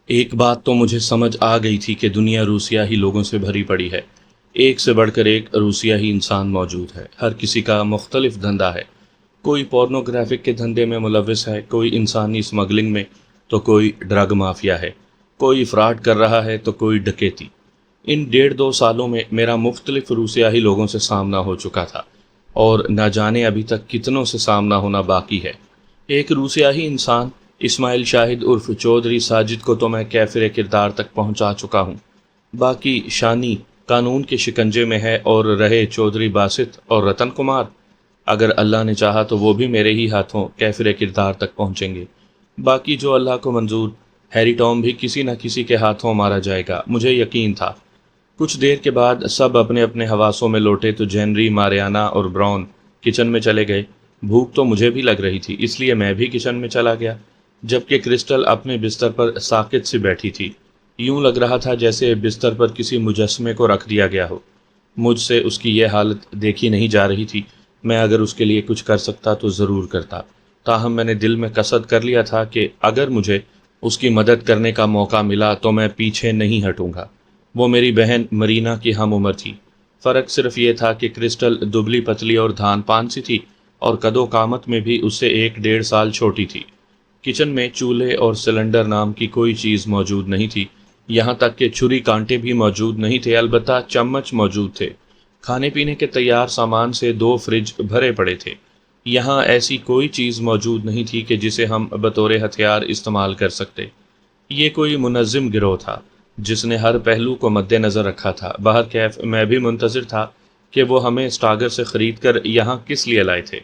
ایک بات تو مجھے سمجھ آ گئی تھی کہ دنیا روسیا ہی لوگوں سے بھری پڑی ہے۔ ایک سے بڑھ کر ایک روسیا ہی انسان موجود ہے، ہر کسی کا مختلف دھندا ہے۔ کوئی پورنوگرافک کے دھندے میں ملوث ہے، کوئی انسانی اسمگلنگ میں، تو کوئی ڈرگ مافیا ہے، کوئی فراڈ کر رہا ہے تو کوئی ڈکیتی۔ ان 1.5-2 سالوں میں میرا مختلف روسیاہی لوگوں سے سامنا ہو چکا تھا، اور نہ جانے ابھی تک کتنوں سے سامنا ہونا باقی ہے۔ ایک روسیاہی انسان اسماعیل شاہد عرف چودھری ساجد کو تو میں کیفر کردار تک پہنچا چکا ہوں، باقی شانی قانون کے شکنجے میں ہے، اور رہے چودھری باسط اور رتن کمار، اگر اللہ نے چاہا تو وہ بھی میرے ہی ہاتھوں کیفر کردار تک پہنچیں گے۔ باقی جو اللہ کو منظور، ہیری ٹام بھی کسی نہ کسی کے ہاتھوں مارا جائے گا، مجھے یقین تھا۔ کچھ دیر کے بعد سب اپنے اپنے حواسوں میں لوٹے تو جینری، ماریانا اور براؤن کچن میں چلے گئے۔ بھوک تو مجھے بھی لگ رہی تھی، اس لیے میں بھی کچن میں چلا گیا، جبکہ کرسٹل اپنے بستر پر ساکت سی بیٹھی تھی۔ یوں لگ رہا تھا جیسے بستر پر کسی مجسمے کو رکھ دیا گیا ہو۔ مجھ سے اس کی یہ حالت دیکھی نہیں جا رہی تھی، میں اگر اس کے لیے کچھ کر سکتا تو ضرور کرتا، تاہم میں نے دل میں قصد کر لیا تھا کہ اگر مجھے اس کی مدد کرنے کا موقع ملا تو میں پیچھے نہیں ہٹوں گا۔ وہ میری بہن مرینا کی ہم عمر تھی، فرق صرف یہ تھا کہ کرسٹل دبلی پتلی اور دھان پان سی تھی، اور قد و قامت میں بھی اس سے 1-1.5 سال چھوٹی تھی۔ کچن میں چولہے اور سلنڈر نام کی کوئی چیز موجود نہیں تھی، یہاں تک کہ چھری کانٹے بھی موجود نہیں تھے، البتہ چمچ موجود تھے۔ کھانے پینے کے تیار سامان سے 2 فریج بھرے پڑے تھے۔ یہاں ایسی کوئی چیز موجود نہیں تھی کہ جسے ہم بطور ہتھیار استعمال کر سکتے۔ یہ کوئی منظم گروہ تھا جس نے ہر پہلو کو مد نظر رکھا تھا۔ بہرکیف میں بھی منتظر تھا کہ وہ ہمیں اسٹاگر سے خرید کر یہاں کس لیے لائے تھے۔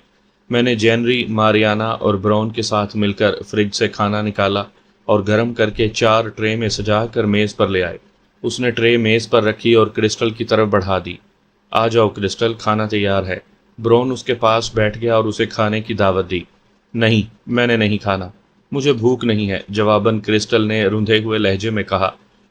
میں نے جینری، ماریانا اور براؤن کے ساتھ مل کر فریج سے کھانا نکالا اور گرم کر کے 4 ٹرے میں سجا کر میز پر لے آئے۔ اس نے ٹرے میز پر رکھی اور کرسٹل کی طرف بڑھا دی۔ آ جاؤ کرسٹل، کھانا تیار ہے۔ براؤن اس کے پاس بیٹھ گیا اور اسے کھانے کی دعوت دی۔ نہیں، میں نے نہیں کھانا، مجھے بھوک نہیں ہے، جواباً کرسٹل نے روندھے ہوئے لہجے میں کہا۔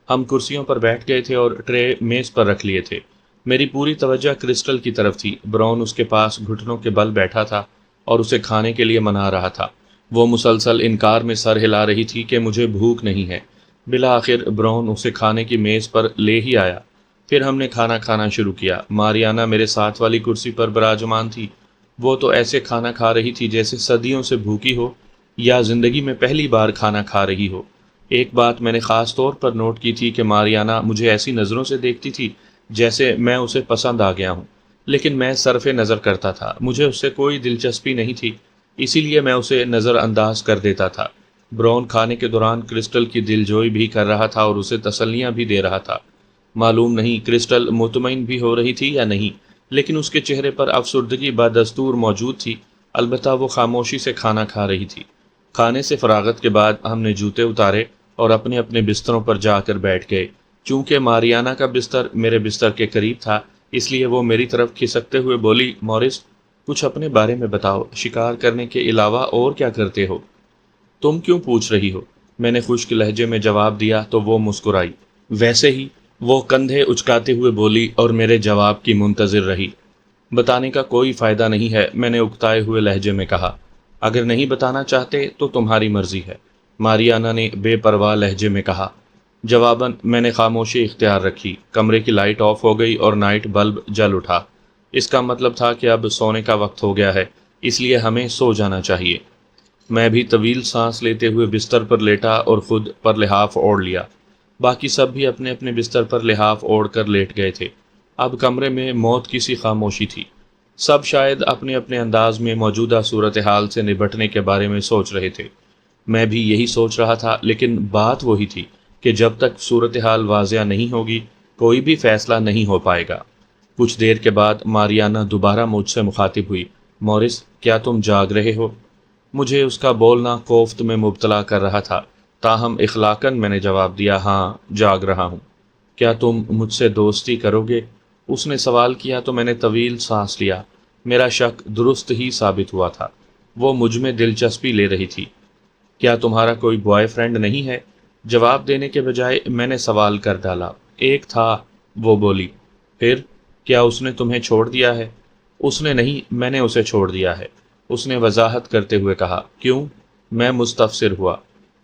ہم کرسیوں پر بیٹھ گئے تھے اور ٹرے میز پر رکھ لیے تھے۔ میری پوری توجہ کرسٹل کی طرف تھی۔ براؤن اس کے پاس گھٹنوں کے بل بیٹھا تھا اور اسے کھانے کے لیے منا رہا تھا۔ وہ مسلسل انکار میں سر ہلا رہی تھی کہ مجھے بھوک نہیں ہے۔ بالآخر براؤن اسے کھانے کی میز پر لے ہی آیا۔ پھر ہم نے کھانا کھانا شروع کیا۔ ماریانا میرے ساتھ والی کرسی پر براجمان تھی۔ وہ تو ایسے کھانا کھا رہی تھی جیسے صدیوں سے بھوکی ہو یا زندگی میں پہلی بار کھانا کھا رہی ہو۔ ایک بات میں نے خاص طور پر نوٹ کی تھی کہ ماریانا مجھے ایسی نظروں سے دیکھتی تھی جیسے میں اسے پسند آ گیا ہوں، لیکن میں صرف نظر کرتا تھا، مجھے اس سے کوئی دلچسپی نہیں تھی، اسی لیے میں اسے نظر انداز کر دیتا تھا۔ براؤن کھانے کے دوران کرسٹل کی دلجوئی بھی کر رہا تھا اور اسے تسلیاں بھی دے رہا تھا۔ معلوم نہیں کرسٹل مطمئن بھی ہو رہی تھی یا نہیں، لیکن اس کے چہرے پر افسردگی بدستور موجود تھی، البتہ وہ خاموشی سے کھانا کھا رہی تھی۔ کھانے سے فراغت کے بعد ہم نے جوتے اتارے اور اپنے اپنے بستروں پر جا کر بیٹھ گئے۔ چونکہ ماریانا کا بستر میرے بستر کے قریب تھا، اس لیے وہ میری طرف کھسکتے ہوئے بولی، مورس، کچھ اپنے بارے میں بتاؤ، شکار کرنے کے علاوہ اور کیا کرتے ہو؟ تم کیوں پوچھ رہی ہو؟ میں نے خشک لہجے میں جواب دیا تو وہ مسکرائی۔ ویسے ہی، وہ کندھے اچکاتے ہوئے بولی اور میرے جواب کی منتظر رہی۔ بتانے کا کوئی فائدہ نہیں ہے، میں نے اکتائے ہوئے لہجے میں کہا۔ اگر نہیں بتانا چاہتے تو تمہاری مرضی ہے، ماریانا نے بے پرواہ لہجے میں کہا۔ جواباً میں نے خاموشی اختیار رکھی۔ کمرے کی لائٹ آف ہو گئی اور نائٹ بلب جل اٹھا۔ اس کا مطلب تھا کہ اب سونے کا وقت ہو گیا ہے، اس لیے ہمیں سو جانا چاہیے۔ میں بھی طویل سانس لیتے ہوئے بستر پر لیٹا اور خود پر لحاف اوڑھ لیا۔ باقی سب بھی اپنے اپنے بستر پر لحاف اوڑھ کر لیٹ گئے تھے۔ اب کمرے میں موت کی سی خاموشی تھی۔ سب شاید اپنے اپنے انداز میں موجودہ صورتحال سے نبٹنے کے بارے میں سوچ رہے تھے۔ میں بھی یہی سوچ رہا تھا، لیکن بات وہی تھی کہ جب تک صورتحال واضح نہیں ہوگی کوئی بھی فیصلہ نہیں ہو پائے گا۔ کچھ دیر کے بعد ماریانا دوبارہ مجھ سے مخاطب ہوئی، مورس، کیا تم جاگ رہے ہو؟ مجھے اس کا بولنا کوفت میں مبتلا کر رہا تھا، تاہم اخلاقاً میں نے جواب دیا، ہاں جاگ رہا ہوں۔ کیا تم مجھ سے دوستی کرو گے؟ اس نے سوال کیا تو میں نے طویل سانس لیا۔ میرا شک درست ہی ثابت ہوا تھا، وہ مجھ میں دلچسپی لے رہی تھی۔ کیا تمہارا کوئی بوائے فرینڈ نہیں ہے؟ جواب دینے کے بجائے میں نے سوال کر ڈالا۔ ایک تھا، وہ بولی۔ پھر کیا اس نے تمہیں چھوڑ دیا ہے؟ اس نے نہیں، میں نے اسے چھوڑ دیا ہے، اس نے وضاحت کرتے ہوئے کہا۔ کیوں؟ میں مستفسر ہوا۔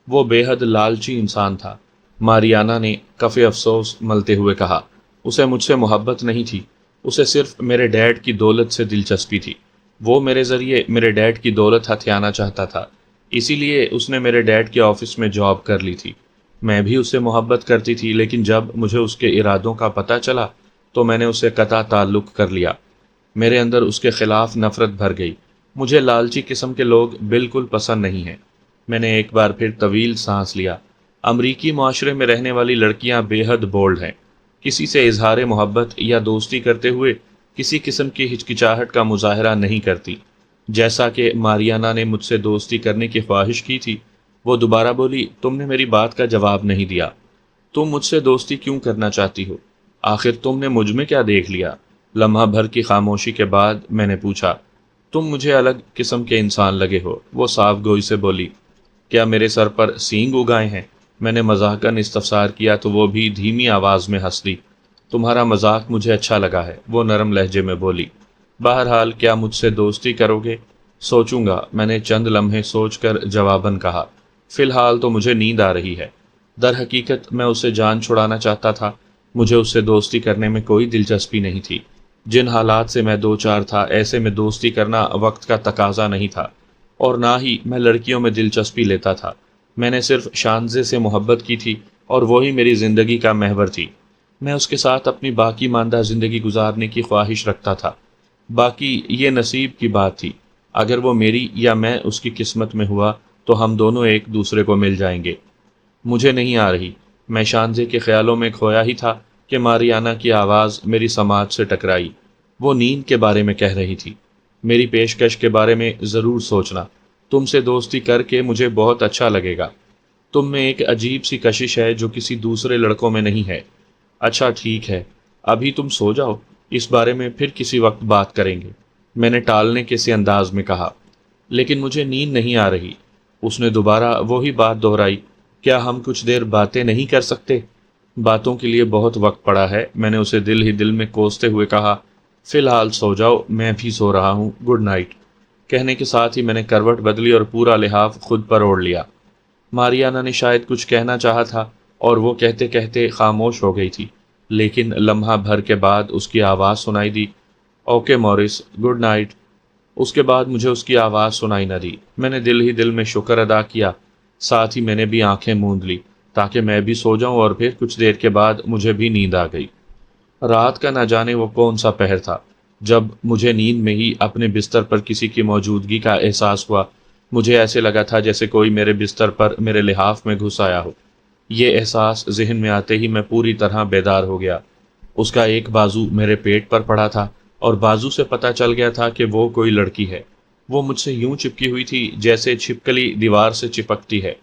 وہ بے حد لالچی انسان تھا، ماریانا نے کف افسوس ملتے ہوئے کہا، اسے مجھ سے محبت نہیں تھی، اسے صرف میرے ڈیڈ کی دولت سے دلچسپی تھی۔ وہ میرے ذریعے میرے ڈیڈ کی دولت ہتھیانا چاہتا تھا، اسی لیے اس نے میرے ڈیڈ کے آفس میں جاب کر لی تھی۔ میں بھی اس سے محبت کرتی تھی، لیکن جب مجھے اس کے ارادوں کا پتہ چلا تو میں نے اس سے قطع تعلق کر لیا۔ میرے اندر اس کے خلاف نفرت بھر گئی۔ مجھے لالچی قسم کے لوگ بالکل پسند نہیں ہیں۔ میں نے ایک بار پھر طویل سانس لیا۔ امریکی معاشرے میں رہنے والی لڑکیاں بے حد بولڈ ہیں، کسی سے اظہار محبت یا دوستی کرتے ہوئے کسی قسم کی ہچکچاہٹ کا مظاہرہ نہیں کرتی۔ جیسا کہ ماریانا نے مجھ سے دوستی کرنے کی خواہش کی تھی، وہ دوبارہ بولی، تم نے میری بات کا جواب نہیں دیا۔ تم مجھ سے دوستی کیوں کرنا چاہتی ہو؟ آخر تم نے مجھ میں کیا دیکھ لیا؟ لمحہ بھر کی خاموشی کے بعد میں نے پوچھا۔ تم مجھے الگ قسم کے انسان لگے ہو، وہ صاف گوئی سے بولی۔ کیا میرے سر پر سینگ اگائے ہیں؟ میں نے مذاقاً استفسار کیا تو وہ بھی دھیمی آواز میں ہنس دی۔ تمہارا مذاق مجھے اچھا لگا ہے، وہ نرم لہجے میں بولی۔ بہرحال کیا مجھ سے دوستی کرو گے؟ سوچوں گا، میں نے چند لمحے سوچ کر جواباً کہا۔ فی الحال تو مجھے نیند آ رہی ہے۔ در حقیقت میں اسے جان چھڑانا چاہتا تھا، مجھے اس سے دوستی کرنے میں کوئی دلچسپی نہیں تھی۔ جن حالات سے میں دو چار تھا، ایسے میں دوستی کرنا وقت کا تقاضا نہیں تھا، اور نہ ہی میں لڑکیوں میں دلچسپی لیتا تھا۔ میں نے صرف شانزے سے محبت کی تھی اور وہی میری زندگی کا محور تھی۔ میں اس کے ساتھ اپنی باقی ماندہ زندگی گزارنے کی خواہش رکھتا تھا۔ باقی یہ نصیب کی بات تھی، اگر وہ میری یا میں اس کی قسمت میں ہوا تو ہم دونوں ایک دوسرے کو مل جائیں گے۔ مجھے نہیں آ رہی، میں شانزے کے خیالوں میں کھویا ہی تھا کہ ماریانا کی آواز میری سماعت سے ٹکرائی۔ وہ نیند کے بارے میں کہہ رہی تھی۔ میری پیشکش کے بارے میں ضرور سوچنا، تم سے دوستی کر کے مجھے بہت اچھا لگے گا۔ تم میں ایک عجیب سی کشش ہے جو کسی دوسرے لڑکوں میں نہیں ہے۔ اچھا ٹھیک ہے، ابھی تم سو جاؤ، اس بارے میں پھر کسی وقت بات کریں گے، میں نے ٹالنے کے سے انداز میں کہا۔ لیکن مجھے نیند نہیں آ رہی، اس نے دوبارہ وہی بات دہرائی۔ کیا ہم کچھ دیر باتیں نہیں کر سکتے؟ باتوں کے لیے بہت وقت پڑا ہے، میں نے اسے دل ہی دل میں کوستے ہوئے کہا۔ فی الحال سو جاؤ، میں بھی سو رہا ہوں، گڈ نائٹ۔ کہنے کے ساتھ ہی میں نے کروٹ بدلی اور پورا لحاف خود پر اوڑھ لیا۔ ماریانا نے شاید کچھ کہنا چاہا تھا اور وہ کہتے کہتے خاموش ہو گئی تھی، لیکن لمحہ بھر کے بعد اس کی آواز سنائی دی، اوکے مورس، گڈ نائٹ۔ اس کے بعد مجھے اس کی آواز سنائی نہ دی۔ میں نے دل ہی دل میں شکر ادا کیا، ساتھ ہی میں نے بھی آنکھیں موند لی تاکہ میں بھی سو جاؤں، اور پھر کچھ دیر کے بعد مجھے بھی نیند آ گئی۔ رات کا نہ جانے وہ کون سا پہر تھا جب مجھے نیند میں ہی اپنے بستر پر کسی کی موجودگی کا احساس ہوا۔ مجھے ایسے لگا تھا جیسے کوئی میرے بستر پر میرے لحاف میں گھس آیا ہو۔ یہ احساس ذہن میں آتے ہی میں پوری طرح بیدار ہو گیا۔ اس کا ایک بازو میرے پیٹ پر پڑا تھا اور بازو سے پتہ چل گیا تھا کہ وہ کوئی لڑکی ہے۔ وہ مجھ سے یوں چپکی ہوئی تھی جیسے چھپکلی دیوار سے چپکتی ہے۔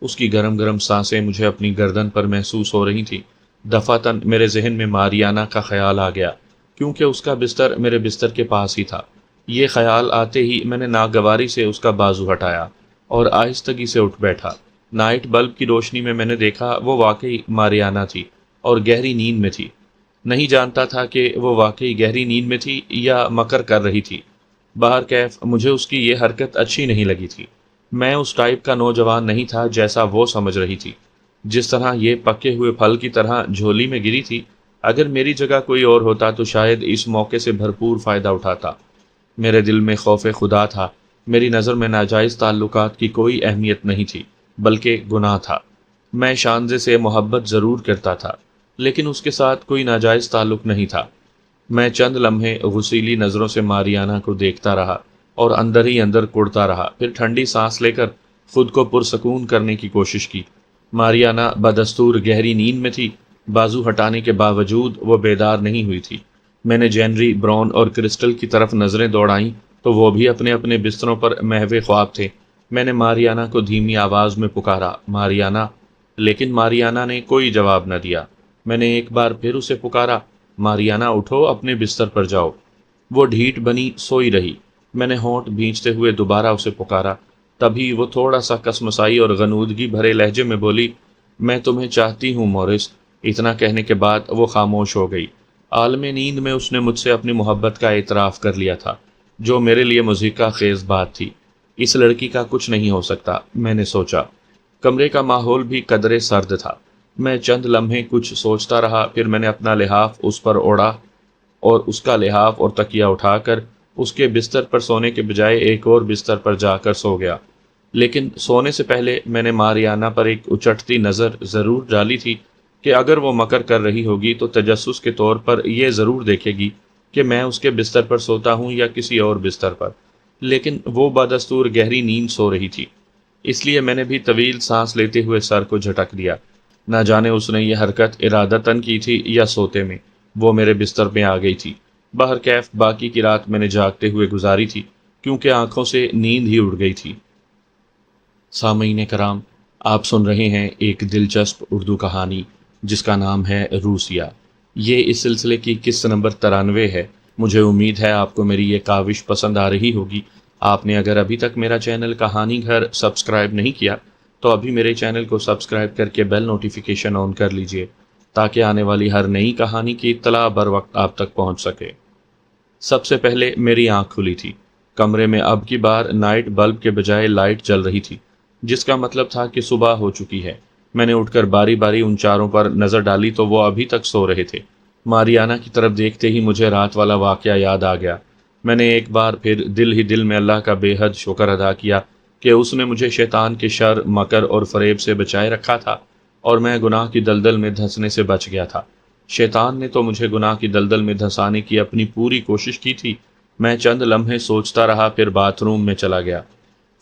اس کی گرم گرم سانسیں مجھے اپنی گردن پر محسوس ہو رہی تھیں۔ دفعتاً میرے ذہن میں ماریانا کا خیال آ گیا، کیونکہ اس کا بستر میرے بستر کے پاس ہی تھا۔ یہ خیال آتے ہی میں نے ناگواری سے اس کا بازو ہٹایا اور آہستگی سے اٹھ بیٹھا۔ نائٹ بلب کی روشنی میں نے دیکھا وہ واقعی ماریانا تھی اور گہری نیند میں تھی۔ نہیں جانتا تھا کہ وہ واقعی گہری نیند میں تھی یا مکر کر رہی تھی۔ بہرکیف مجھے اس کی یہ حرکت اچھی نہیں لگی تھی۔ میں اس ٹائپ کا نوجوان نہیں تھا جیسا وہ سمجھ رہی تھی۔ جس طرح یہ پکے ہوئے پھل کی طرح جھولی میں گری تھی، اگر میری جگہ کوئی اور ہوتا تو شاید اس موقع سے بھرپور فائدہ اٹھاتا۔ میرے دل میں خوف خدا تھا۔ میری نظر میں ناجائز تعلقات کی کوئی اہمیت نہیں تھی، بلکہ گناہ تھا۔ میں شانزے سے محبت ضرور کرتا تھا، لیکن اس کے ساتھ کوئی ناجائز تعلق نہیں تھا۔ میں چند لمحے غسیلی نظروں سے ماریانا کو دیکھتا رہا اور اندر ہی اندر کڑتا رہا، پھر ٹھنڈی سانس لے کر خود کو پرسکون کرنے کی کوشش کی۔ ماریانا بدستور گہری نیند میں تھی، بازو ہٹانے کے باوجود وہ بیدار نہیں ہوئی تھی۔ میں نے جینری، براؤن اور کرسٹل کی طرف نظریں دوڑائیں تو وہ بھی اپنے اپنے بستروں پر محو خواب تھے۔ میں نے ماریانا کو دھیمی آواز میں پکارا، ماریانا، لیکن ماریانا نے کوئی جواب نہ دیا۔ میں نے ایک بار پھر اسے پکارا، ماریانا اٹھو، اپنے بستر پر جاؤ۔ وہ ڈھیٹ بنی سوئی رہی۔ میں نے ہونٹ بھینچتے ہوئے دوبارہ اسے پکارا، تبھی وہ تھوڑا سا کسمسائی اور غنودگی بھرے لہجے میں بولی، میں تمہیں چاہتی ہوں مورس۔ اتنا کہنے کے بعد وہ خاموش ہو گئی۔ عالم نیند میں اس نے مجھ سے اپنی محبت کا اعتراف کر لیا تھا، جو میرے لیے مضحکہ خیز بات تھی۔ اس لڑکی کا کچھ نہیں ہو سکتا، میں نے سوچا۔ کمرے کا ماحول بھی قدرے سرد تھا۔ میں چند لمحے کچھ سوچتا رہا، پھر میں نے اپنا لحاف اس پر اوڑھا اور اس کا لحاف اور تکیہ اٹھا کر اس کے بستر پر سونے کے بجائے ایک اور بستر پر جا کر سو گیا۔ لیکن سونے سے پہلے میں نے ماریانا پر ایک اچٹتی نظر ضرور ڈالی تھی کہ اگر وہ مکر کر رہی ہوگی تو تجسس کے طور پر یہ ضرور دیکھے گی کہ میں اس کے بستر پر سوتا ہوں یا کسی اور بستر پر۔ لیکن وہ بدستور گہری نیند سو رہی تھی، اس لیے میں نے بھی طویل سانس لیتے ہوئے سر کو جھٹک دیا۔ نہ جانے اس نے یہ حرکت ارادتاً کی تھی یا سوتے میں وہ میرے بستر میں آ گئی تھی۔ بہرکیف باقی کی رات میں نے جاگتے ہوئے گزاری تھی، کیونکہ آنکھوں سے نیند ہی اڑ گئی تھی۔ سامعین کرام، آپ سن رہے ہیں ایک دلچسپ اردو کہانی جس کا نام ہے روسیہ۔ یہ اس سلسلے کی قسط نمبر 93 ہے۔ مجھے امید ہے آپ کو میری یہ کاوش پسند آ رہی ہوگی۔ آپ نے اگر ابھی تک میرا چینل کہانی گھر سبسکرائب نہیں کیا تو ابھی میرے چینل کو سبسکرائب کر کے بیل نوٹیفیکیشن آن کر لیجئے تاکہ آنے والی ہر نئی کہانی کی اطلاع بر وقت آپ تک پہنچ سکے۔ سب سے پہلے میری آنکھ کھلی تھی۔ کمرے میں اب کی بار نائٹ بلب کے بجائے لائٹ جل رہی تھی، جس کا مطلب تھا کہ صبح ہو چکی ہے۔ میں نے اٹھ کر باری باری ان چاروں پر نظر ڈالی تو وہ ابھی تک سو رہے تھے۔ ماریانا کی طرف دیکھتے ہی مجھے رات والا واقعہ یاد آ گیا۔ میں نے ایک بار پھر دل ہی دل میں اللہ کا بے حد شکر ادا کیا کہ اس نے مجھے شیطان کے شر، مکر اور فریب سے بچائے رکھا تھا اور میں گناہ کی دلدل میں دھنسنے سے بچ گیا تھا۔ شیطان نے تو مجھے گناہ کی دلدل میں دھنسانے کی اپنی پوری کوشش کی تھی۔ میں چند لمحے سوچتا رہا، پھر باتھ روم میں چلا گیا۔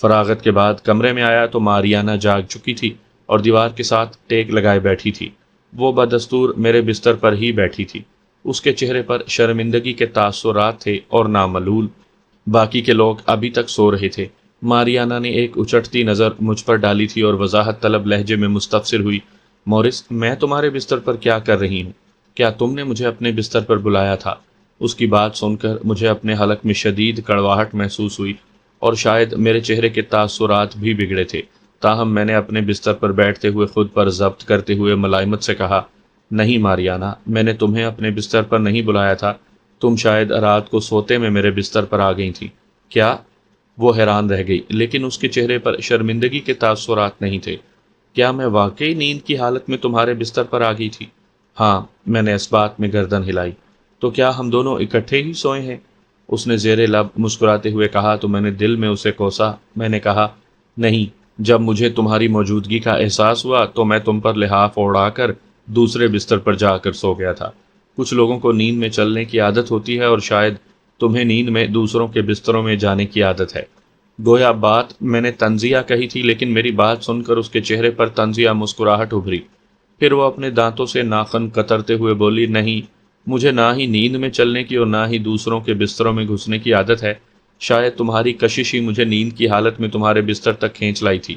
فراغت کے بعد کمرے میں آیا تو ماریانا جاگ چکی تھی اور دیوار کے ساتھ ٹیک لگائے بیٹھی تھی۔ وہ بدستور میرے بستر پر ہی بیٹھی تھی۔ اس کے چہرے پر شرمندگی کے تاثرات تھے اور ناملول۔ باقی کے لوگ ابھی تک سو رہے تھے۔ ماریانا نے ایک اچٹتی نظر مجھ پر ڈالی تھی اور وضاحت طلب لہجے میں مستفسر ہوئی، مورس، میں تمہارے بستر پر کیا کر رہی ہوں؟ کیا تم نے مجھے اپنے بستر پر بلایا تھا؟ اس کی بات سن کر مجھے اپنے حلق میں شدید کڑواہٹ محسوس ہوئی اور شاید میرے چہرے کے تاثرات بھی بگڑے تھے۔ تاہم میں نے اپنے بستر پر بیٹھتے ہوئے خود پر ضبط کرتے ہوئے ملائمت سے کہا، نہیں ماریانا، میں نے تمہیں اپنے بستر پر نہیں بلایا تھا، تم شاید رات کو سوتے میں میرے بستر پر آ گئی تھی۔ کیا؟ وہ حیران رہ گئی، لیکن اس کے چہرے پر شرمندگی کے تاثرات نہیں تھے۔ کیا میں واقعی نیند کی حالت میں تمہارے بستر پر آ گئی تھی؟ ہاں، میں نے اس بات میں گردن ہلائی۔ تو کیا ہم دونوں اکٹھے ہی سوئے ہیں؟ اس نے زیر لب مسکراتے ہوئے کہا تو میں نے دل میں اسے کوسا۔ میں نے کہا، نہیں، جب مجھے تمہاری موجودگی کا احساس ہوا تو میں تم پر لحاف اوڑھا کر دوسرے بستر پر جا کر سو گیا تھا۔ کچھ لوگوں کو نیند میں چلنے کی عادت ہوتی ہے اور شاید تمہیں نیند میں دوسروں کے بستروں میں جانے کی عادت ہے۔ گویا بات میں نے طنزیہ کہی تھی، لیکن میری بات سن کر اس کے چہرے پر طنزیہ مسکراہٹ ابھری۔ پھر وہ اپنے دانتوں سے ناخن کترتے ہوئے بولی، نہیں، مجھے نہ ہی نیند میں چلنے کی اور نہ ہی دوسروں کے بستروں میں گھسنے کی عادت ہے۔ شاید تمہاری کشش ہی مجھے نیند کی حالت میں تمہارے بستر تک کھینچ لائی تھی۔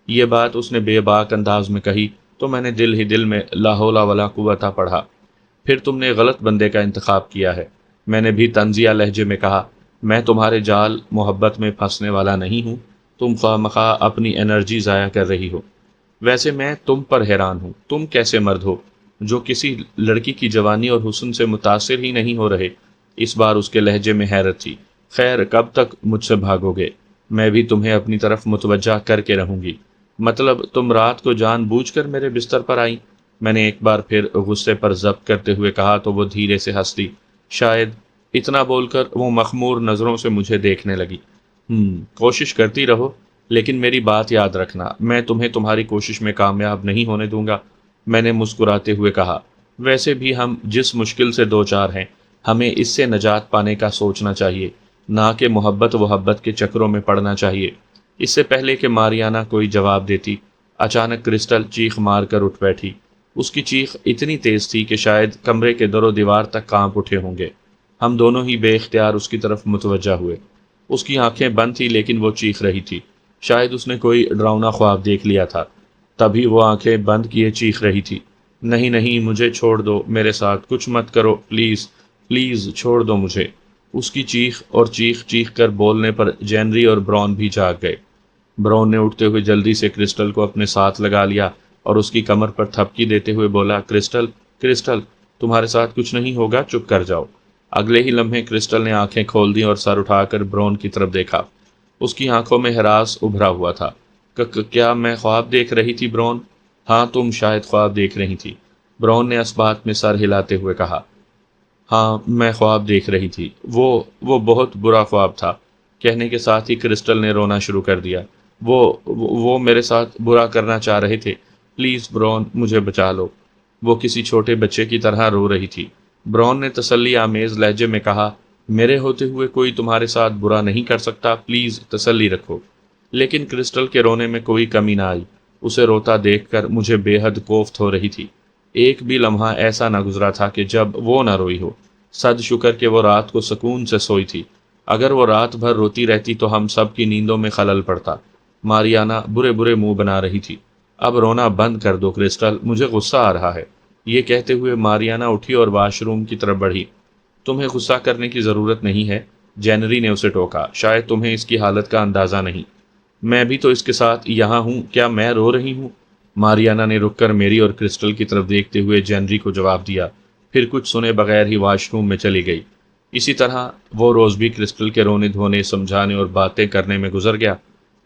یہ بات اس نے بے باک انداز میں کہی تو میں نے دل ہی دل میں لا حول ولا قوت پڑھا۔ پھر تم نے غلط بندے کا انتخاب کیا ہے، میں نے بھی طنزیہ لہجے میں کہا۔ میں تمہارے جال محبت میں پھنسنے والا نہیں ہوں، تم خواہ مخواہ اپنی انرجی ضائع کر رہی ہو۔ ویسے میں تم پر حیران ہوں، تم کیسے مرد ہو جو کسی لڑکی کی جوانی اور حسن سے متاثر ہی نہیں ہو رہے؟ اس بار اس کے لہجے میں حیرت تھی۔ خیر، کب تک مجھ سے بھاگو گے؟ میں بھی تمہیں اپنی طرف متوجہ کر کے رہوں گی۔ مطلب تم رات کو جان بوجھ کر میرے بستر پر آئی؟ میں نے ایک بار پھر غصے پر ضبط کرتے ہوئے کہا تو وہ دھیرے سے ہنس دی۔ شاید اتنا بول کر وہ مخمور نظروں سے مجھے دیکھنے لگی۔ کوشش کرتی رہو، لیکن میری بات یاد رکھنا، میں تمہیں تمہاری کوشش میں کامیاب نہیں ہونے دوں گا، میں نے مسکراتے ہوئے کہا۔ ویسے بھی ہم جس مشکل سے دوچار ہیں، ہمیں اس سے نجات پانے کا سوچنا چاہیے، نہ کہ محبت کے چکروں میں پڑنا چاہیے۔ اس سے پہلے کہ ماریانا کوئی جواب دیتی، اچانک کرسٹل چیخ مار کر اٹھ بیٹھی۔ اس کی چیخ اتنی تیز تھی کہ شاید کمرے کے در و دیوار تک کانپ اٹھے ہوں گے۔ ہم دونوں ہی بے اختیار اس کی طرف متوجہ ہوئے۔ اس کی آنکھیں بند تھی لیکن وہ چیخ رہی تھی۔ شاید اس نے کوئی ڈراؤنا خواب دیکھ لیا تھا، تبھی وہ آنکھیں بند کیے چیخ رہی تھی۔ نہیں نہیں، مجھے چھوڑ دو، میرے ساتھ کچھ مت کرو، پلیز پلیز چھوڑ دو مجھے۔ اس کی چیخ اور چیخ کر بولنے پر جینری اور برون بھی جاگ گئے۔ برون نے اٹھتے ہوئے جلدی سے کرسٹل کو اپنے ساتھ لگا لیا اور اس کی کمر پر تھپکی دیتے ہوئے بولا، کرسٹل کرسٹل، تمہارے ساتھ کچھ نہیں ہوگا، چپ کر جاؤ۔ اگلے ہی لمحے کرسٹل نے آنکھیں کھول دیں اور سر اٹھا کر برون کی طرف دیکھا۔ اس کی آنکھوں میں ہراس ابھرا ہوا تھا۔ کیا میں خواب دیکھ رہی تھی برون؟ ہاں تم شاید خواب دیکھ رہی تھی، برون نے اس بات میں سر ہلاتے ہوئے کہا۔ ہاں میں خواب دیکھ رہی تھی، وہ بہت برا خواب تھا۔ کہنے کے ساتھ ہی کرسٹل نے رونا شروع کر دیا۔ وہ میرے ساتھ برا کرنا چاہ رہے تھے، پلیز برون مجھے بچا لو۔ وہ کسی چھوٹے بچے کی طرح رو رہی تھی۔ برون نے تسلی آمیز لہجے میں کہا، میرے ہوتے ہوئے کوئی تمہارے ساتھ برا نہیں کر سکتا، پلیز تسلی رکھو۔ لیکن کرسٹل کے رونے میں کوئی کمی نہ آئی۔ اسے روتا دیکھ کر مجھے بے حد کوفت ہو رہی تھی۔ ایک بھی لمحہ ایسا نہ گزرا تھا کہ جب وہ نہ روئی ہو۔ صد شکر کہ وہ رات کو سکون سے سوئی تھی۔ اگر وہ رات بھر روتی رہتی تو ہم سب کی نیندوں میں خلل پڑتا۔ ماریانا برے برے منہ بنا رہی تھی۔ اب رونا بند کر دو کرسٹل، مجھے غصہ آ رہا ہے۔ یہ کہتے ہوئے ماریانا اٹھی اور واش روم کی طرف بڑھی۔ تمہیں غصہ کرنے کی ضرورت نہیں ہے، جینری نے اسے ٹوکا، شاید تمہیں اس کی حالت کا اندازہ نہیں۔ میں بھی تو اس کے ساتھ یہاں ہوں، کیا میں رو رہی ہوں؟ ماریانا نے رک کر میری اور کرسٹل کی طرف دیکھتے ہوئے جینری کو جواب دیا، پھر کچھ سنے بغیر ہی واش روم میں چلی گئی۔ اسی طرح وہ روز بھی کرسٹل کے رونے دھونے، سمجھانے اور باتیں کرنے میں گزر گیا۔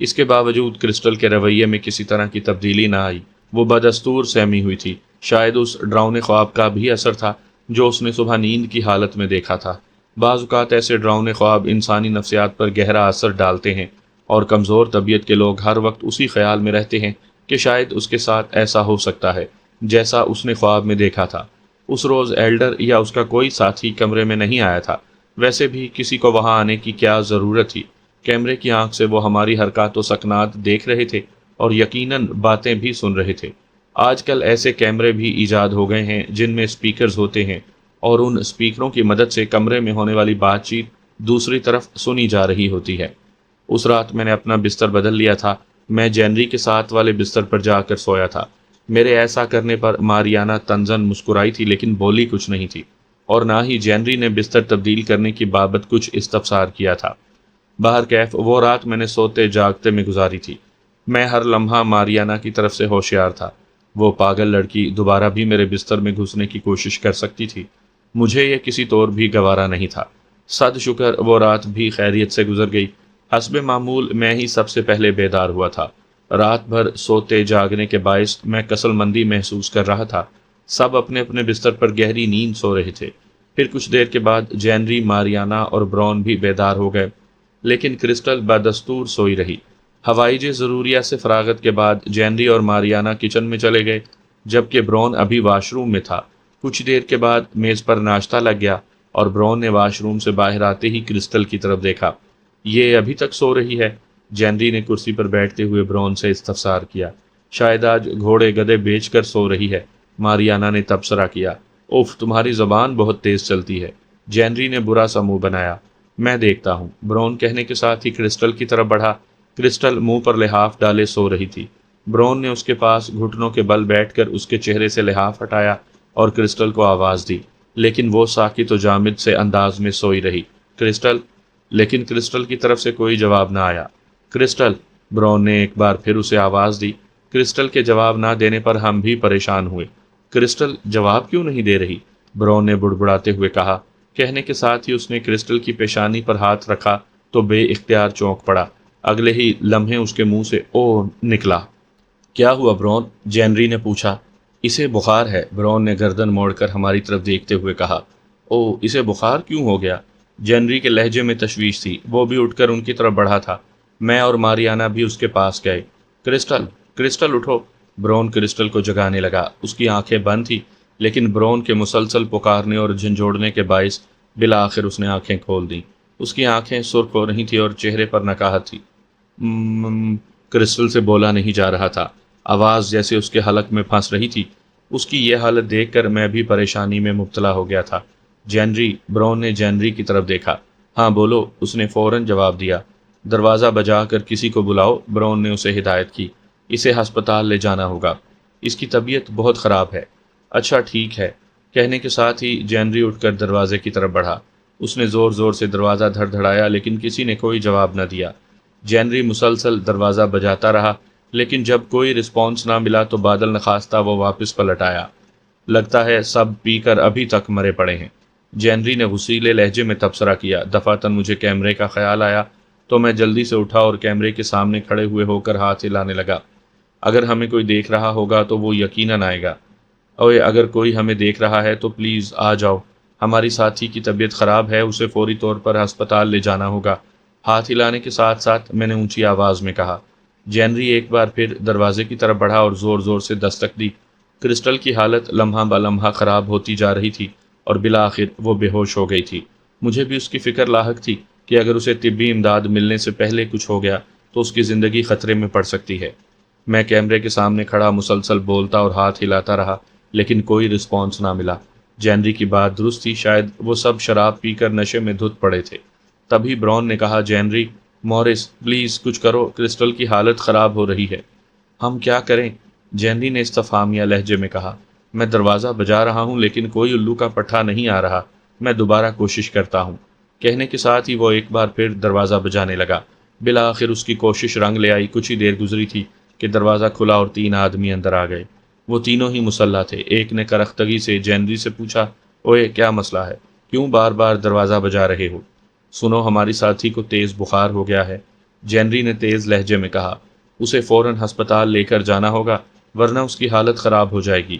اس کے باوجود کرسٹل کے رویے میں کسی طرح کی تبدیلی نہ آئی۔ وہ بدستور سہمی ہوئی تھی۔ شاید اس ڈراؤنے خواب کا بھی اثر تھا جو اس نے صبح نیند کی حالت میں دیکھا تھا۔ بعض اوقات ایسے ڈراؤنے خواب انسانی نفسیات پر گہرا اثر ڈالتے ہیں، اور کمزور طبیعت کے لوگ ہر وقت اسی خیال میں رہتے ہیں کہ شاید اس کے ساتھ ایسا ہو سکتا ہے جیسا اس نے خواب میں دیکھا تھا۔ اس روز ایلڈر یا اس کا کوئی ساتھی کمرے میں نہیں آیا تھا۔ ویسے بھی کسی کو وہاں آنے کی کیا ضرورت تھی؟ کیمرے کی آنکھ سے وہ ہماری حرکات و سکنات دیکھ رہے تھے اور یقیناً باتیں بھی سن رہے تھے۔ آج کل ایسے کیمرے بھی ایجاد ہو گئے ہیں جن میں اسپیکرز ہوتے ہیں، اور ان اسپیکروں کی مدد سے کمرے میں ہونے والی بات چیت دوسری طرف سنی جا رہی ہوتی ہے۔ اس رات میں نے اپنا بستر بدل لیا تھا۔ میں جینری کے ساتھ والے بستر پر جا کر سویا تھا۔ میرے ایسا کرنے پر ماریانا طنزاً مسکرائی تھی لیکن بولی کچھ نہیں تھی، اور نہ ہی جینری نے بستر تبدیل کرنے کی بابت کچھ استفسار کیا تھا۔ بہرکیف وہ رات میں نے سوتے جاگتے میں گزاری تھی۔ میں ہر لمحہ ماریانا کی طرف سے ہوشیار تھا۔ وہ پاگل لڑکی دوبارہ بھی میرے بستر میں گھسنے کی کوشش کر سکتی تھی۔ مجھے یہ کسی طور بھی گوارا نہیں تھا۔ صد شکر وہ رات بھی خیریت سے گزر گئی۔ حسب معمول میں ہی سب سے پہلے بیدار ہوا تھا۔ رات بھر سوتے جاگنے کے باعث میں کسل مندی محسوس کر رہا تھا۔ سب اپنے اپنے بستر پر گہری نیند سو رہے تھے۔ پھر کچھ دیر کے بعد جینری، ماریانا اور برون بھی بیدار ہو گئے، لیکن کرسٹل بدستور سوئی رہی۔ ہوائج ضروریہ سے فراغت کے بعد جینری اور ماریانا کچن میں چلے گئے، جبکہ برون ابھی واش روم میں تھا۔ کچھ دیر کے بعد میز پر ناشتہ لگ گیا، اور برون نے واش روم سے باہر آتے ہی کرسٹل کی طرف دیکھا۔ یہ ابھی تک سو رہی ہے؟ جینری نے کرسی پر بیٹھتے ہوئے برون سے استفسار کیا۔ شاید آج گھوڑے گدھے بیچ کر سو رہی ہے، ماریانا نے تبصرہ کیا۔ اوف، تمہاری زبان بہت تیز چلتی ہے، جینری نے برا سا منہ بنایا۔ میں دیکھتا ہوں، برون کہنے کے ساتھ ہی کرسٹل کی طرف بڑھا۔ کرسٹل منہ پر لحاف ڈالے سو رہی تھی۔ برون نے اس کے پاس گھٹنوں کے بل بیٹھ کر اس کے چہرے سے لحاف ہٹایا اور کرسٹل کو آواز دی، لیکن وہ ساکت و جامد سے انداز میں سوئی رہی۔ کرسٹل؟ لیکن کرسٹل کی طرف سے کوئی جواب نہ آیا۔ کرسٹل؟ برون نے ایک بار پھر اسے آواز دی۔ کرسٹل کے جواب نہ دینے پر ہم بھی پریشان ہوئے۔ کرسٹل جواب کیوں نہیں دے رہی؟ برون نے بڑبڑاتے ہوئے کہا۔ کہنے کے ساتھ ہی اس نے کرسٹل کی پیشانی پر ہاتھ رکھا تو بے اختیار چونک پڑا۔ اگلے ہی لمحے اس کے منہ سے او نکلا۔ کیا ہوا برون؟ جینری نے پوچھا۔ اسے بخار ہے، برون نے گردن موڑ کر ہماری طرف دیکھتے ہوئے کہا۔ او، اسے بخار کیوں ہو گیا؟ جینری کے لہجے میں تشویش تھی۔ وہ بھی اٹھ کر ان کی طرف بڑھا تھا۔ میں اور ماریانا بھی اس کے پاس گئے۔ کرسٹل، کرسٹل اٹھو! برون کرسٹل کو جگانے لگا۔ اس کی آنکھیں بند تھیں، لیکن برون کے مسلسل پکارنے اور جھنجھوڑنے کے باعث بالآخر اس نے آنکھیں کھول دیں۔ اس کی آنکھیں سرخ ہو رہی تھیں اور چہرے پر نکاہت تھی۔ کرسٹل سے بولا نہیں جا رہا تھا۔ آواز جیسے اس کے حلق میں پھنس رہی تھی۔ اس کی یہ حالت دیکھ کر میں بھی پریشانی میں مبتلا ہو گیا تھا۔ جینری، برون نے جینری کی طرف دیکھا۔ ہاں بولو، اس نے فوراً جواب دیا۔ دروازہ بجا کر کسی کو بلاؤ، برون نے اسے ہدایت کی۔ اسے ہسپتال لے جانا ہوگا، اس کی طبیعت بہت خراب ہے۔ اچھا ٹھیک ہے، کہنے کے ساتھ ہی جینری اٹھ کر دروازے کی طرف بڑھا۔ اس نے زور زور سے دروازہ دھڑ دھڑایا لیکن کسی نے کوئی جواب نہ دیا۔ جینری مسلسل دروازہ بجاتا رہا، لیکن جب کوئی رسپانس نہ ملا تو بادل نخواستہ وہ واپس پلٹ آیا۔ لگتا ہے سب پی کر ابھی تک مرے پڑے ہیں، جینری نے غصیلے لہجے میں تبصرہ کیا۔ دفعتاً مجھے کیمرے کا خیال آیا تو میں جلدی سے اٹھا اور کیمرے کے سامنے کھڑے ہوئے ہو کر ہاتھ ہلانے لگا۔ اگر ہمیں کوئی دیکھ رہا ہوگا تو وہ یقیناً آئے گا۔ اوے اگر کوئی ہمیں دیکھ رہا ہے تو پلیز آ جاؤ، ہماری ساتھی کی طبیعت خراب ہے، اسے فوری طور پر ہسپتال لے جانا ہوگا۔ ہاتھ ہلانے کے ساتھ ساتھ میں نے اونچی آواز میں کہا۔ جینری ایک بار پھر دروازے کی طرف بڑھا اور زور زور سے دستک دی۔ کرسٹل کی حالت لمحہ بہ لمحہ خراب ہوتی جا رہی تھی اور بالآخر وہ بے ہوش ہو گئی تھی۔ مجھے بھی اس کی فکر لاحق تھی کہ اگر اسے طبی امداد ملنے سے پہلے کچھ ہو گیا تو اس کی زندگی خطرے میں پڑ سکتی ہے۔ میں کیمرے کے سامنے کھڑا مسلسل بولتا اور ہاتھ ہلاتا رہا، لیکن کوئی رسپانس نہ ملا۔ جینری کی بات درست تھی، شاید وہ سب شراب پی کر نشے میں دھت پڑے تھے۔ تبھی برون نے کہا، جینری، مورس، پلیز کچھ کرو، کرسٹل کی حالت خراب ہو رہی ہے۔ ہم کیا کریں؟ جینری نے استفہامیہ لہجے میں کہا۔ میں دروازہ بجا رہا ہوں لیکن کوئی الو کا پٹھا نہیں آ رہا، میں دوبارہ کوشش کرتا ہوں۔ کہنے کے ساتھ ہی وہ ایک بار پھر دروازہ بجانے لگا۔ بالآخر اس کی کوشش رنگ لے آئی۔ کچھ ہی دیر گزری تھی کہ دروازہ کھلا اور 3 آدمی اندر آ گئے۔ وہ تینوں ہی مسلح تھے۔ ایک نے کرختگی سے جینری سے پوچھا، اوئے کیا مسئلہ ہے؟ کیوں بار بار دروازہ بجا رہے ہو؟ سنو، ہماری ساتھی کو تیز بخار ہو گیا ہے، جینری نے تیز لہجے میں کہا۔ اسے فوراً ہسپتال لے کر جانا ہوگا ورنہ اس کی حالت خراب ہو جائے گی۔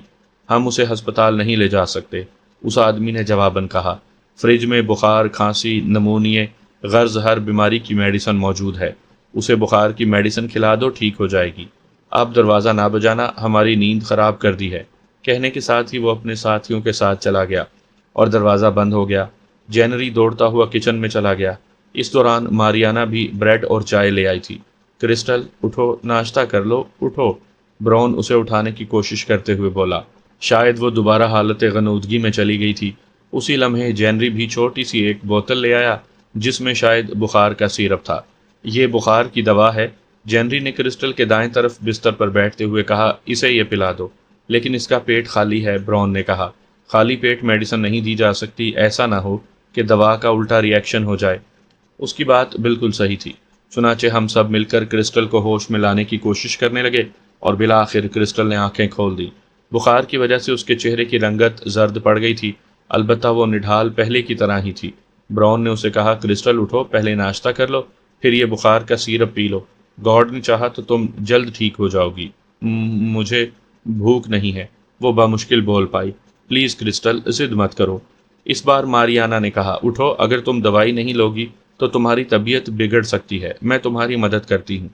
ہم اسے ہسپتال نہیں لے جا سکتے، اس آدمی نے جواباً کہا۔ فریج میں بخار، کھانسی، نمونیے، غرض ہر بیماری کی میڈیسن موجود ہے۔ اسے بخار کی میڈیسن کھلا دو، ٹھیک ہو جائے گی۔ آپ دروازہ نہ بجانا، ہماری نیند خراب کر دی ہے۔ کہنے کے ساتھ ہی وہ اپنے ساتھیوں کے ساتھ چلا گیا اور دروازہ بند ہو گیا۔ جینری دوڑتا ہوا کچن میں چلا گیا۔ اس دوران ماریانا بھی بریڈ اور چائے لے آئی تھی۔ کرسٹل، اٹھو، ناشتہ کر لو، اٹھو، برون اسے اٹھانے کی کوشش کرتے ہوئے بولا۔ شاید وہ دوبارہ حالت غنودگی میں چلی گئی تھی۔ اسی لمحے جینری بھی چھوٹی سی ایک بوتل لے آیا جس میں شاید بخار کا سیرپ تھا۔ یہ بخار کی دوا ہے، جینری نے کرسٹل کے دائیں طرف بستر پر بیٹھتے ہوئے کہا، اسے یہ پلا دو۔ لیکن اس کا پیٹ خالی ہے، برون نے کہا۔ خالی پیٹ میڈیسن نہیں دی جا سکتی، ایسا نہ ہو کہ دوا کا الٹا ری ایکشن ہو جائے۔ اس کی بات بالکل صحیح تھی۔ چنانچہ ہم سب مل کر کرسٹل کو ہوش میں لانے کی کوشش کرنے لگے اور بالآخر کرسٹل نے آنکھیں کھول دی۔ بخار کی وجہ سے اس کے چہرے کی رنگت زرد پڑ گئی تھی، البتہ وہ نڈھال پہلے کی طرح ہی تھی۔ براؤن نے اسے کہا، کرسٹل اٹھو، پہلے ناشتہ کر لو، پھر یہ بخار کا سیرپ پی لو۔ گاڈ نے چاہا تو تم جلد ٹھیک ہو جاؤ گی۔ مجھے بھوک نہیں ہے، وہ بامشکل بول پائی۔ پلیز کرسٹل، ضد مت کرو۔ اس بار ماریانا نے کہا، اٹھو، اگر تم دوائی نہیں لوگی تو تمہاری طبیعت بگڑ سکتی ہے، میں تمہاری مدد کرتی ہوں۔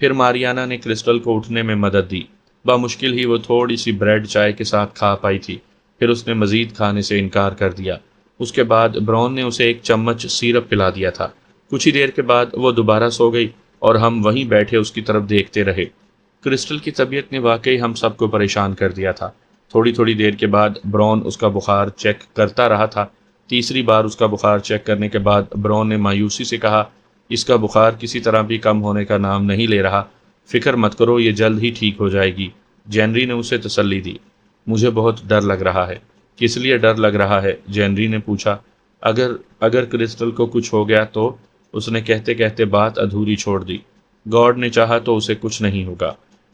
پھر ماریانا نے کرسٹل کو اٹھنے میں مدد دی۔ بامشکل ہی وہ تھوڑی سی بریڈ چائے کے ساتھ کھا پائی تھی، پھر اس نے مزید کھانے سے انکار کر دیا۔ اس کے بعد براؤن نے اسے ایک چمچ سیرپ پلا دیا تھا۔ کچھ ہی دیر کے بعد وہ دوبارہ سو گئی اور ہم وہیں بیٹھے اس کی طرف دیکھتے رہے۔ کرسٹل کی طبیعت نے واقعی ہم سب کو پریشان کر دیا تھا۔ تھوڑی تھوڑی دیر کے بعد براؤن اس کا بخار چیک کرتا رہا تھا۔ تیسری بار اس کا بخار چیک کرنے کے بعد براؤن نے مایوسی سے کہا، اس کا بخار کسی طرح بھی کم ہونے کا نام نہیں لے رہا، فکر مت کرو، یہ جلد ہی ٹھیک ہو جائے گی۔ جینری نے اسے تسلی دی۔ مجھے بہت ڈر لگ رہا ہے۔ کس لیے ڈر لگ رہا ہے؟ جینری نے پوچھا۔ اگر کرسٹل کو کچھ ہو گیا تو؟ اس نے کہتے کہتے بات ادھوری چھوڑ دی۔ گاڈ نے چاہا تو اسے کچھ نہیں ہوگا،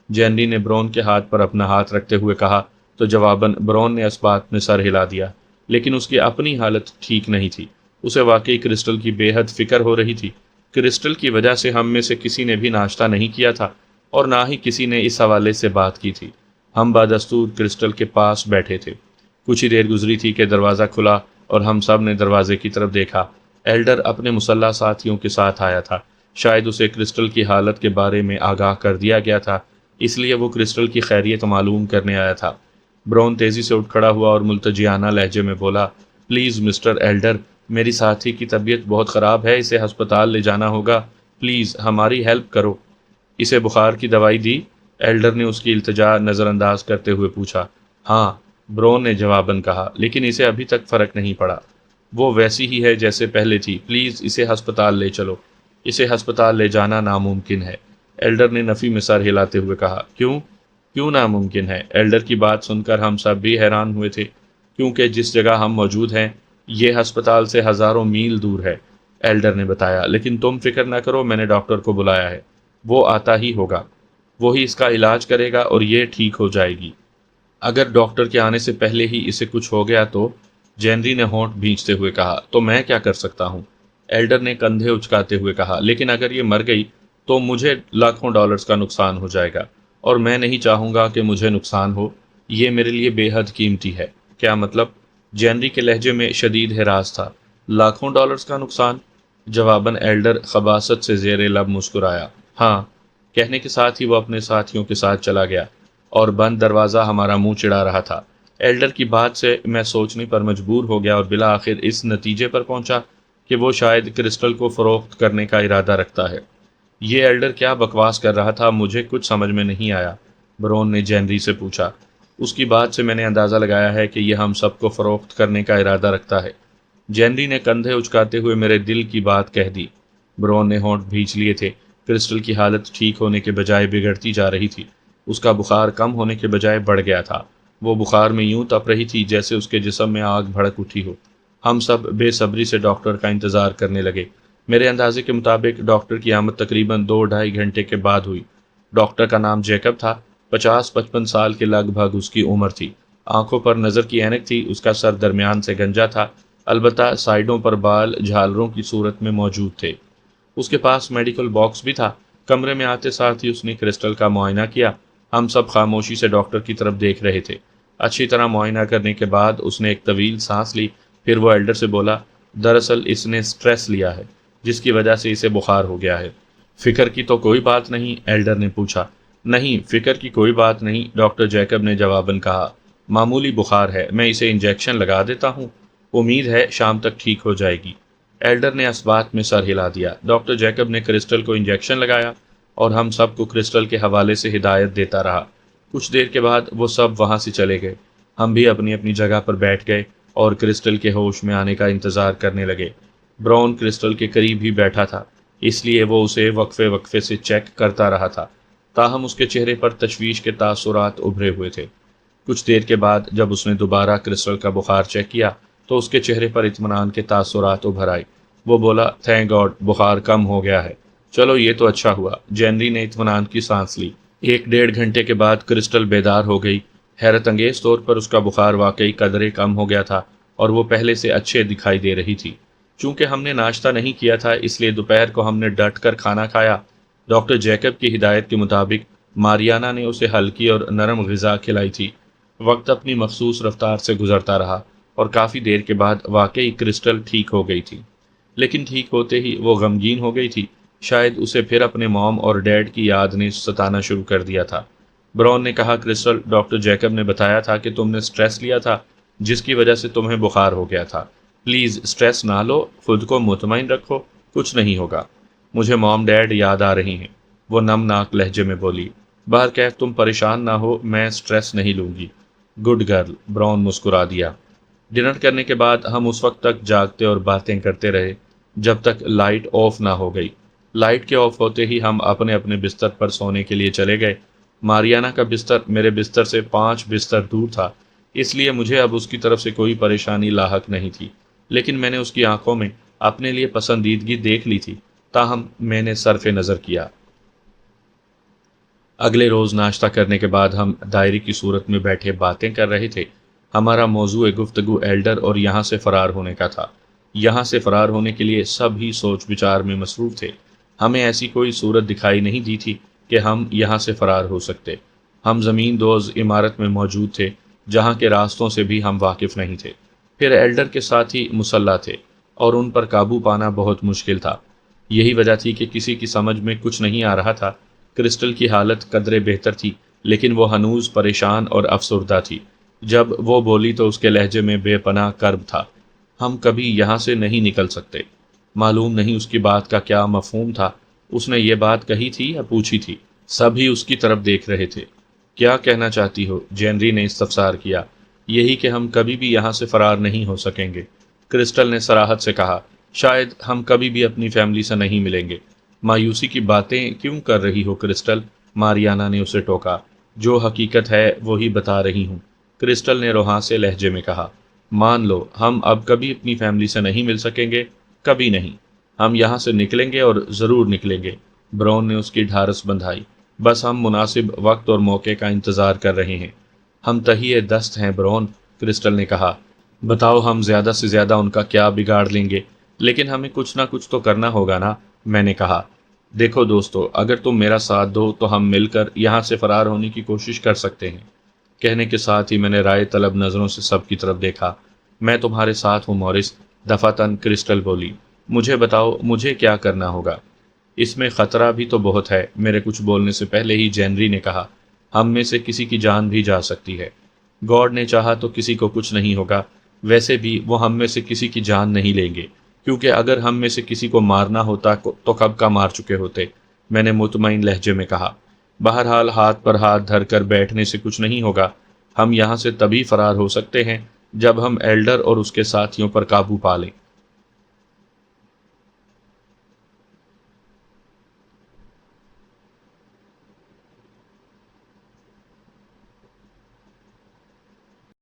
جینری نے براؤن کے ہاتھ پر اپنا ہاتھ رکھتے ہوئے کہا، تو جواباً براؤن نے اس بات میں سر ہلا دیا۔ لیکن اس کی اپنی حالت ٹھیک نہیں تھی۔ اسے واقعی کرسٹل کی بے حد فکر ہو رہی تھی۔ کرسٹل کی وجہ سے ہم میں سے کسی نے بھی ناشتہ نہیں کیا تھا اور نہ ہی کسی نے اس حوالے سے بات کی تھی۔ ہم بدستور کرسٹل کے پاس بیٹھے تھے۔ کچھ ہی دیر گزری تھی کہ دروازہ کھلا اور ہم سب نے دروازے کی طرف دیکھا۔ ایلڈر اپنے مسلح ساتھیوں کے ساتھ آیا تھا۔ شاید اسے کرسٹل کی حالت کے بارے میں آگاہ کر دیا گیا تھا، اس لیے وہ کرسٹل کی خیریت معلوم کرنے آیا تھا۔ براؤن تیزی سے اٹھ کھڑا ہوا اور ملتجیانہ لہجے میں بولا، پلیز مسٹر ایلڈر، میری ساتھی کی طبیعت بہت خراب ہے، اسے ہسپتال لے جانا ہوگا، پلیز ہماری ہیلپ کرو۔ اسے بخار کی دوائی دی؟ ایلڈر نے اس کی التجا نظر انداز کرتے ہوئے پوچھا۔ ہاں، براؤن نے جواباً کہا، لیکن اسے ابھی تک فرق نہیں پڑا، وہ ویسی ہی ہے جیسے پہلے تھی، پلیز اسے ہسپتال لے چلو۔ اسے ہسپتال لے جانا ناممکن ہے، ایلڈر نے نفی میں سر ہلاتے ہوئے کہا۔ کیوں ناممکن ہے؟ ایلڈر کی بات سن کر ہم سب بھی حیران ہوئے تھے، کیونکہ جس جگہ ہم موجود ہیں یہ ہسپتال سے ہزاروں میل دور ہے، ایلڈر نے بتایا۔ لیکن تم فکر نہ کرو، میں نے ڈاکٹر کو بلایا ہے، وہ آتا ہی ہوگا، وہی اس کا علاج کرے گا اور یہ ٹھیک ہو جائے گی۔ اگر ڈاکٹر کے آنے سے پہلے ہی اسے کچھ ہو گیا تو؟ جینری نے ہونٹ بھینچتے ہوئے کہا۔ تو میں کیا کر سکتا ہوں؟ ایلڈر نے کندھے اچکاتے ہوئے کہا۔ لیکن اگر یہ مر گئی تو مجھے لاکھوں ڈالرز کا نقصان ہو جائے گا۔ اور میں نہیں چاہوں گا کہ مجھے نقصان ہو، یہ میرے لیے بے حد قیمتی ہے۔ کیا مطلب؟ جینری کے لہجے میں شدید ہراس تھا۔ لاکھوں ڈالرز کا نقصان؟ جواباً ایلڈر خباثت سے زیر لب مسکرایا۔ ہاں، کہنے کے ساتھ ہی وہ اپنے ساتھیوں کے ساتھ چلا گیا، اور بند دروازہ ہمارا منہ چڑھا رہا تھا۔ ایلڈر کی بات سے میں سوچنے پر مجبور ہو گیا اور بالآخر اس نتیجے پر پہنچا کہ وہ شاید کرسٹل کو فروخت کرنے کا ارادہ رکھتا ہے۔ یہ ایلڈر کیا بکواس کر رہا تھا؟ مجھے کچھ سمجھ میں نہیں آیا، برون نے جینری سے پوچھا۔ اس کی بات سے میں نے اندازہ لگایا ہے کہ یہ ہم سب کو فروخت کرنے کا ارادہ رکھتا ہے۔ جینری نے کندھے اچکاتے ہوئے میرے دل کی بات کہہ دی۔ برون نے ہونٹ بھینچ لیے تھے۔ کرسٹل کی حالت ٹھیک ہونے کے بجائے بگڑتی جا رہی تھی۔ اس کا بخار کم ہونے کے بجائے بڑھ گیا تھا۔ وہ بخار میں یوں تپ رہی تھی جیسے اس کے جسم میں آگ بھڑک اٹھی ہو۔ ہم سب بے صبری سے ڈاکٹر کا انتظار کرنے لگے۔ میرے اندازے کے مطابق ڈاکٹر کی آمد تقریباً 2-2.5 گھنٹے کے بعد ہوئی۔ ڈاکٹر کا نام جیکب تھا۔ 50-55 سال کے لگ بھگ اس کی عمر تھی۔ آنکھوں پر نظر کی اینک تھی۔ اس کا سر درمیان سے گنجا تھا، البتہ سائیڈوں پر بال جھالروں کی صورت میں موجود تھے۔ اس کے پاس میڈیکل باکس بھی تھا۔ کمرے میں آتے ساتھ ہی اس نے کرسٹل کا معائنہ کیا۔ ہم سب خاموشی سے ڈاکٹر کی طرف دیکھ رہے تھے۔ اچھی طرح معائنہ کرنے کے بعد اس نے ایک طویل سانس لی، پھر وہ ایلڈر سے بولا، دراصل اس نے سٹریس لیا ہے، جس کی وجہ سے اسے بخار ہو گیا ہے۔ فکر کی تو کوئی بات نہیں؟ ایلڈر نے پوچھا۔ نہیں، فکر کی کوئی بات نہیں، ڈاکٹر جیکب نے جواباً کہا۔ معمولی بخار ہے، میں اسے انجیکشن لگا دیتا ہوں، امید ہے شام تک ٹھیک ہو جائے گی۔ ایلڈر نے اس بات میں سر ہلا دیا۔ ڈاکٹر جیکب نے کرسٹل کو انجیکشن لگایا اور ہم سب کو کرسٹل کے حوالے سے ہدایت دیتا رہا۔ کچھ دیر کے بعد وہ سب وہاں سے چلے گئے۔ ہم بھی اپنی اپنی جگہ پر بیٹھ گئے اور کرسٹل کے ہوش میں آنے کا انتظار کرنے لگے۔ براؤن کرسٹل کے قریب ہی بیٹھا تھا، اس لیے وہ اسے وقفے وقفے سے چیک کرتا رہا تھا، تاہم اس کے چہرے پر تشویش کے تاثرات ابھرے ہوئے تھے۔ کچھ دیر کے بعد جب اس نے دوبارہ کرسٹل کا بخار چیک کیا تو اس کے چہرے پر اطمینان کے تاثرات ابھر آئے۔ وہ بولا، تھینک گاڈ، بخار کم ہو گیا ہے۔ چلو یہ تو اچھا ہوا۔ جینری نے اطمینان کی سانس لی۔ 1-1.5 گھنٹے کے بعد کرسٹل بیدار ہو گئی۔ حیرت انگیز طور پر اس کا بخار واقعی قدرے کم ہو گیا تھا اور وہ پہلے سے اچھے دکھائی دے رہی تھی۔ چونکہ ہم نے ناشتہ نہیں کیا تھا اس لیے دوپہر کو ہم نے ڈٹ کر کھانا کھایا۔ ڈاکٹر جیکب کی ہدایت کے مطابق ماریانا نے اسے ہلکی اور نرم غذا کھلائی تھی۔ وقت اپنی مخصوص رفتار سے گزرتا رہا اور کافی دیر کے بعد واقعی کرسٹل ٹھیک ہو گئی تھی، لیکن ٹھیک ہوتے ہی وہ غمگین ہو گئی تھی۔ شاید اسے پھر اپنے موم اور ڈیڈ کی یاد نے ستانا شروع کر دیا تھا۔ براؤن نے کہا، کرسٹل، ڈاکٹر جیکب نے بتایا تھا کہ تم نے سٹریس لیا تھا جس کی وجہ سے تمہیں بخار ہو گیا تھا۔ پلیز سٹریس نہ لو، خود کو مطمئن رکھو، کچھ نہیں ہوگا۔ مجھے موم ڈیڈ یاد آ رہی ہیں، وہ نمناک لہجے میں بولی۔ بہرکیف تم پریشان نہ ہو، میں سٹریس نہیں لوں گی۔ گڈ گرل، براؤن مسکرا دیا۔ ڈنر کرنے کے بعد ہم اس وقت تک جاگتے اور باتیں کرتے رہے جب تک لائٹ آف نہ ہو گئی۔ لائٹ کے آف ہوتے ہی ہم اپنے اپنے بستر پر سونے کے لیے چلے گئے۔ ماریانا کا بستر میرے بستر سے 5 بستر دور تھا، اس لیے مجھے اب اس کی طرف سے کوئی پریشانی لاحق نہیں تھی، لیکن میں نے اس کی آنکھوں میں اپنے لیے پسندیدگی دیکھ لی تھی، تاہم میں نے صرف نظر کیا۔ اگلے روز ناشتہ کرنے کے بعد ہم دائرے کی صورت میں بیٹھے باتیں کر رہے تھے۔ ہمارا موضوع گفتگو ایلڈر اور یہاں سے فرار ہونے کا تھا۔ یہاں سے فرار ہونے کے لیے سب ہی سوچ بچار میں مصروف تھے۔ ہمیں ایسی کوئی صورت دکھائی نہیں دی تھی کہ ہم یہاں سے فرار ہو سکتے۔ ہم زمین دوز عمارت میں موجود تھے جہاں کے راستوں سے بھی ہم واقف نہیں تھے۔ پھر ایلڈر کے ساتھی مسلح تھے اور ان پر قابو پانا بہت مشکل تھا۔ یہی وجہ تھی کہ کسی کی سمجھ میں کچھ نہیں آ رہا تھا۔ کرسٹل کی حالت قدرے بہتر تھی، لیکن وہ ہنوز پریشان اور افسردہ تھی۔ جب وہ بولی تو اس کے لہجے میں بے پناہ کرب تھا۔ ہم کبھی یہاں سے نہیں نکل سکتے۔ معلوم نہیں اس کی بات کا کیا مفہوم تھا۔ اس نے یہ بات کہی تھی یا پوچھی تھی؟ سب ہی اس کی طرف دیکھ رہے تھے۔ کیا کہنا چاہتی ہو؟ جینری نے استفسار کیا۔ یہی کہ ہم کبھی بھی یہاں سے فرار نہیں ہو سکیں گے، کرسٹل نے صراحت سے کہا۔ شاید ہم کبھی بھی اپنی فیملی سے نہیں ملیں گے۔ مایوسی کی باتیں کیوں کر رہی ہو کرسٹل؟ ماریانا نے اسے ٹوکا۔ جو حقیقت ہے وہی بتا رہی ہوں، کرسٹل نے روحاں لہجے میں کہا۔ مان لو ہم اب کبھی اپنی فیملی سے نہیں مل سکیں گے، کبھی نہیں۔ ہم یہاں سے نکلیں گے اور ضرور نکلیں گے۔ براؤن نے اس کی ڈھارس بندھائی۔ بس ہم مناسب وقت اور موقع کا انتظار کر رہے ہیں۔ ہم تہیے دست ہیں براؤن، کرسٹل نے کہا۔ بتاؤ ہم زیادہ سے زیادہ ان کا کیا بگاڑ لیں گے، لیکن ہمیں کچھ نہ کچھ تو کرنا ہوگا نا، میں نے کہا۔ دیکھو دوستو، اگر تم میرا ساتھ دو تو ہم مل کر یہاں سے فرار ہونے کی کوشش کر سکتے ہیں۔ کہنے کے ساتھ ہی میں نے رائے طلب نظروں سے سب کی طرف دیکھا۔ میں تمہارے ساتھ ہوں مورس، دفعتاً کرسٹل بولی۔ مجھے بتاؤ مجھے کیا کرنا ہوگا؟ اس میں خطرہ بھی تو بہت ہے، میرے کچھ بولنے سے پہلے ہی جینری نے کہا۔ ہم میں سے کسی کی جان بھی جا سکتی ہے۔ گاڈ نے چاہا تو کسی کو کچھ نہیں ہوگا، ویسے بھی وہ ہم میں سے کسی کی جان نہیں لیں گے، کیونکہ اگر ہم میں سے کسی کو مارنا ہوتا تو کب کا مار چکے ہوتے، میں نے مطمئن لہجے میں کہا۔ بہرحال ہاتھ پر ہاتھ دھر کر بیٹھنے سے کچھ نہیں ہوگا۔ ہم یہاں سے تبھی فرار ہو سکتے ہیں جب ہم ایلڈر اور اس کے ساتھیوں پر قابو پا لیں۔